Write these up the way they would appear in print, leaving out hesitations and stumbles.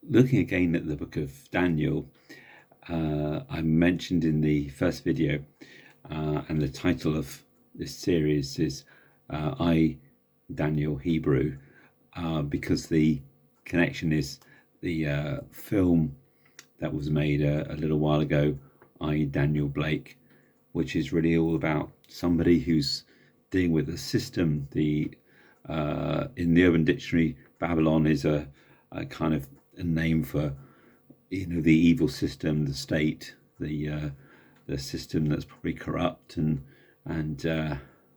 looking again at the book of Daniel, I mentioned in the first video, and the title of this series is I, Daniel Hebrew, because the connection is the film that was made a little while ago, I, Daniel Blake, which is really all about somebody who's dealing with a system. In the Urban Dictionary, Babylon is a kind of a name for the evil system, the state, the system that's probably corrupt and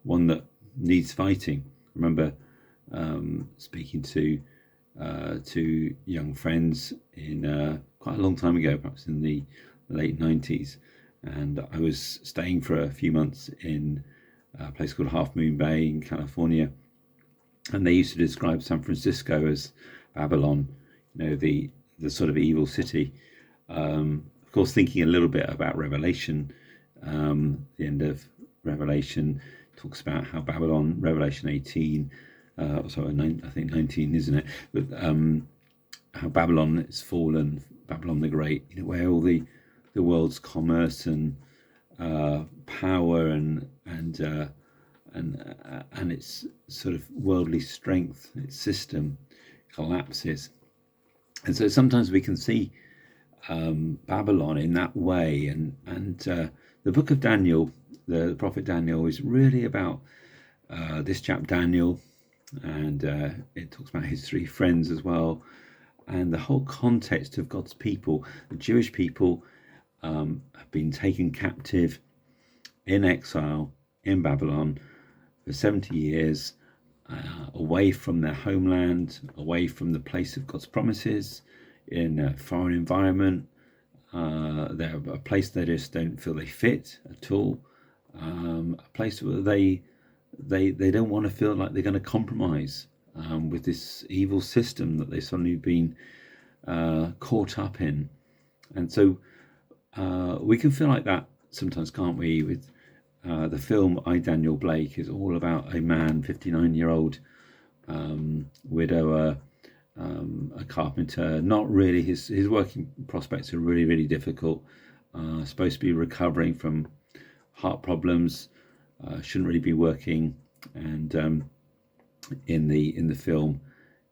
one that needs fighting. I remember speaking to two young friends in quite a long time ago, perhaps in the late 90s, and I was staying for a few months in a place called Half Moon Bay in California, and they used to describe San Francisco as Babylon, the sort of evil city. Of course, thinking a little bit about Revelation, the end of Revelation talks about how Babylon, Revelation 18, I think 19, isn't it? But how Babylon is fallen, Babylon the Great, where all the world's commerce and power and its sort of worldly strength, its system collapses. And so sometimes we can see Babylon in that way, and the book of Daniel, the prophet Daniel, is really about this chap Daniel, and it talks about his three friends as well, and the whole context of God's people. The Jewish people have been taken captive in exile in Babylon for 70 years, away from their homeland, away from the place of God's promises, in a foreign environment. They're a place they just don't feel they fit at all. A place where they don't want to feel like they're going to compromise with this evil system that they've suddenly been caught up in. And so we can feel like that sometimes, can't we? With the film I, Daniel Blake is all about a man, 59-year-old widower, a carpenter. Not really, his working prospects are really, really difficult. Supposed to be recovering from heart problems, shouldn't really be working, and in the film,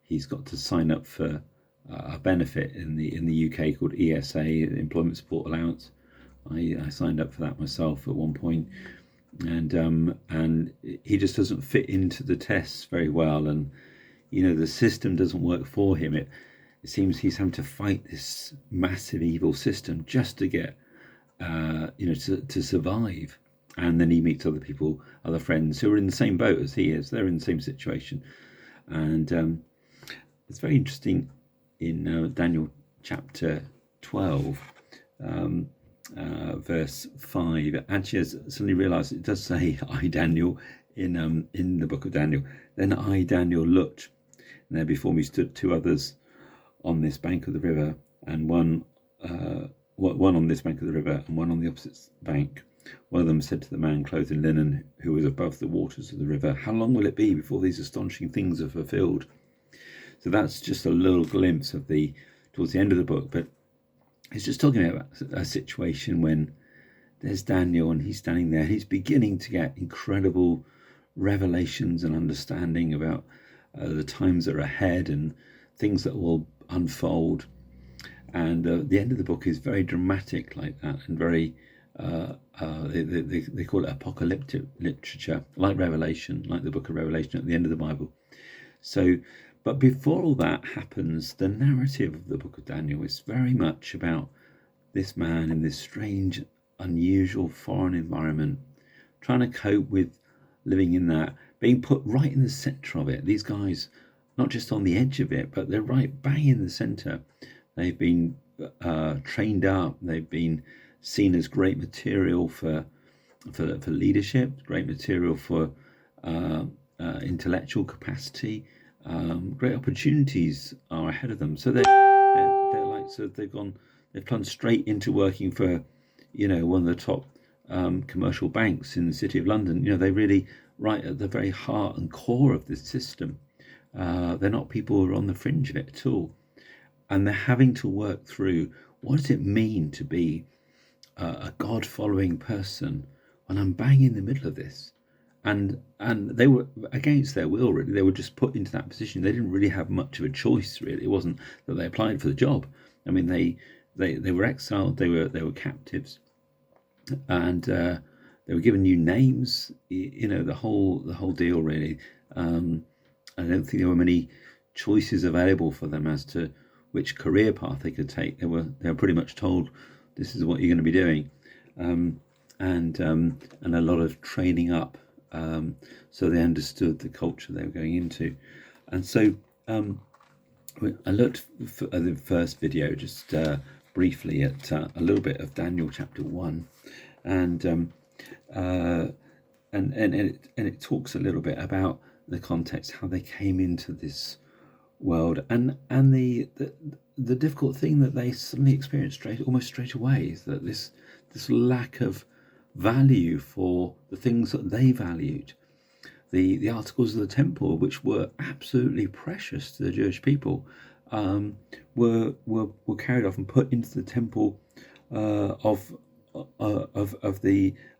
he's got to sign up for a benefit in the UK called ESA, Employment Support Allowance. I signed up for that myself at one point, and he just doesn't fit into the tests very well, and the system doesn't work for him. It seems he's having to fight this massive evil system just to get to survive. And then he meets other people, other friends who are in the same boat as he is. They're in the same situation, and it's very interesting in Daniel chapter 12. Verse 5, actually, I suddenly realised it does say I, Daniel, in the book of Daniel. Then I, Daniel, looked, and there before me stood two others on this bank of the river, and one on this bank of the river and one on the opposite bank. One of them said to the man clothed in linen who was above the waters of the river, how long will it be before these astonishing things are fulfilled? So that's just a little glimpse of towards the end of the book, but it's just talking about a situation when there's Daniel and he's standing there. He's beginning to get incredible revelations and understanding about the times that are ahead and things that will unfold. And the end of the book is very dramatic like that, and very, they call it apocalyptic literature, like Revelation, like the book of Revelation at the end of the Bible. So, but before all that happens, the narrative of the book of Daniel is very much about this man in this strange, unusual foreign environment, trying to cope with living in that, being put right in the center of it. These guys, not just on the edge of it, but they're right bang in the center. They've been trained up. They've been seen as great material for leadership, great material for intellectual capacity. Great opportunities are ahead of them. So they're like, so they've plunged straight into working for, one of the top commercial banks in the City of London. They're really right at the very heart and core of this system. They're not people who are on the fringe of it at all. and they're having to work through, what does it mean to be a God-following person when I'm bang in the middle of this? And they were against their will, really. They were just put into that position. They didn't really have much of a choice, really. It wasn't that they applied for the job. I mean, they were exiled, they were captives, and they were given new names. The whole deal, really. I don't think there were many choices available for them as to which career path they could take. They were pretty much told, this is what you're going to be doing, and a lot of training up, so they understood the culture they were going into. And so I looked at the first video just briefly at a little bit of Daniel chapter 1, and it talks a little bit about the context, how they came into this world, and the difficult thing that they suddenly experienced almost straight away is that this lack of value for the things that they valued. The articles of the temple, which were absolutely precious to the Jewish people, were carried off and put into the temple of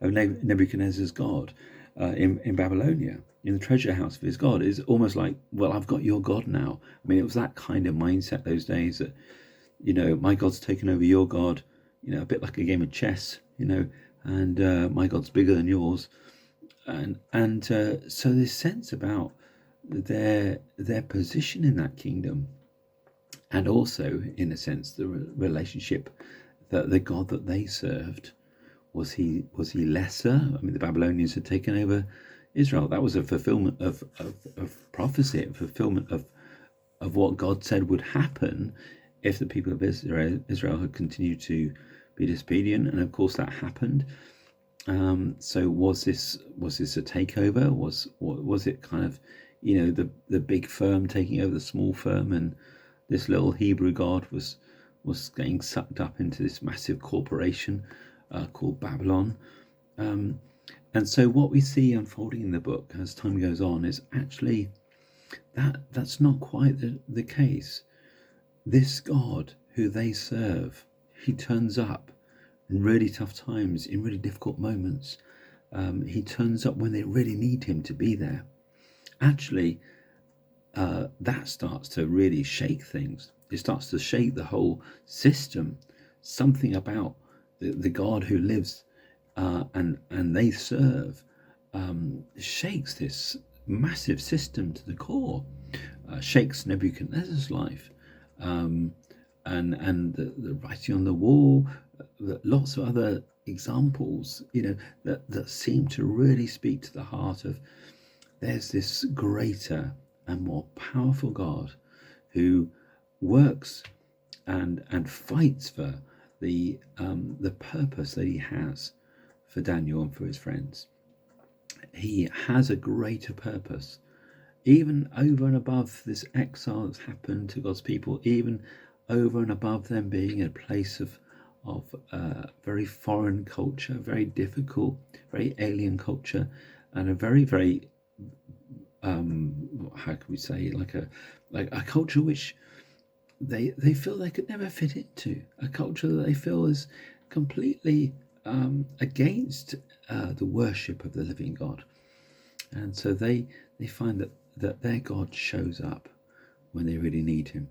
Nebuchadnezzar's God in Babylonia, in the treasure house of his God. Is almost like, well, I've got your God now. I mean, it was that kind of mindset those days, that my God's taken over your God, a bit like a game of chess, and my God's bigger than yours. And so this sense about their position in that kingdom, and also in a sense the relationship that the God that they served, was he lesser? I mean, the Babylonians had taken over Israel. That was a fulfillment of prophecy, a fulfillment of what God said would happen if the people of Israel had continued to be disobedient, and of course that happened. So was this a takeover? Was it kind of, the big firm taking over the small firm, and this little Hebrew God was getting sucked up into this massive corporation called Babylon? And so what we see unfolding in the book as time goes on is actually that's not quite the case. This God who they serve, he turns up in really tough times, in really difficult moments. He turns up when they really need him to be there. Actually, that starts to really shake things. It starts to shake the whole system. Something about the God who lives and they serve shakes this massive system to the core, shakes Nebuchadnezzar's life, and the writing on the wall, lots of other examples, that seem to really speak to the heart of, there's this greater and more powerful God who works and fights for the purpose that he has for Daniel and for his friends. He has a greater purpose, even over and above this exile that's happened to God's people, even over and above them being a place of very foreign culture, very difficult, very alien culture, and a very, very how can we say, like a culture which they feel they could never fit into, a culture that they feel is completely against the worship of the living God. And so they find that their God shows up when they really need him.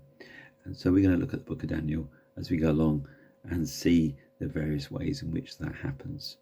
And so we're going to look at the book of Daniel as we go along and see the various ways in which that happens.